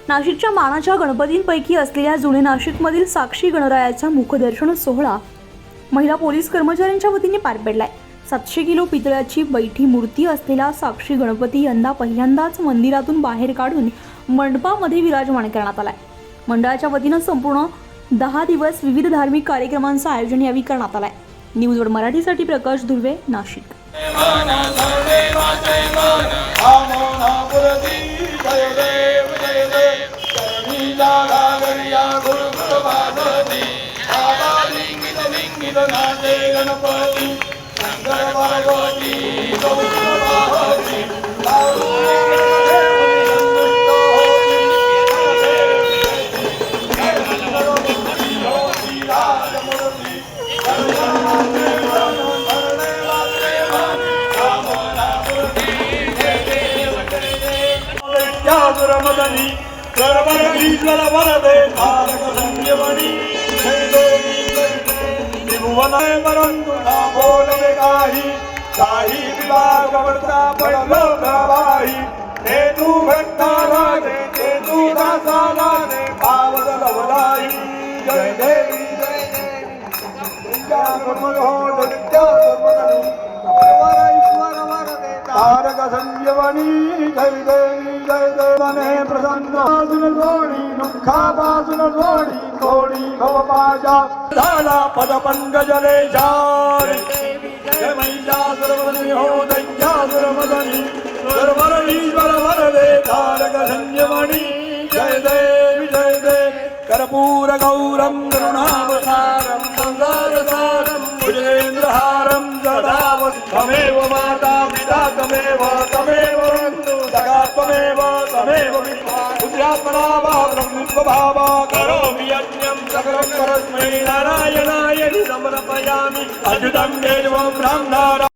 नाशिकच्या मानाच्या गणपतींपैकी असलेल्या जुने नाशिकमधील साक्षी गणरायाचा मुखदर्शन सोहळा महिला पोलीस कर्मचाऱ्यांच्या वतीने पार पडलाय। 700 किलो पितळाची बैठी मूर्ती असलेला साक्षी गणपती यंदा पहिल्यांदाच मंदिरातून बाहेर काढून मंडपामध्ये विराजमान करण्यात आलाय। मंडळाच्या वतीने संपूर्ण 10 दिवस विविध धार्मिक कार्यक्रमांचं आयोजन यावेळी करण्यात आलंय। न्यूज वर्ल्ड मराठीसाठी प्रकाश धुर्वे, नाशिक। रमदनी सर्वरीश्वर वरदे तारक संयमनी त्रिभुवन परंतु ना बोलवे काही विभाग वर्ता पडलो प्रवाही हे तू भक्ता लागे ते तू दासा लागे भाव लवलाई जय देवी जय देवी विद्या कमल हो विद्या कमल तारक संजीवनी जय देवी जय देवने प्रसन्न जोडी दुःखापासून जोडी थोडी खवपाजा झाला पद पंकजले जाय जय महिषासुरमर्दिनी हो दैत्यासुरमर्दिनी सर्वरीश्वर वरदे तारक संजीवनी जय देवी जय देव कर्पूर गौरम करुणावतारम संसारसारम भुजेन्द्रहारं सदा त्वमेव माता पिता त्वमेव बन्धु सखा त्वमेव बुद्ध्यात्मना वा ब्रह्मभावा करोमि यज्ञं सकलं परस्मै नारायणाय समर्पयामि अच्युतं देवं ब्रह्मणा।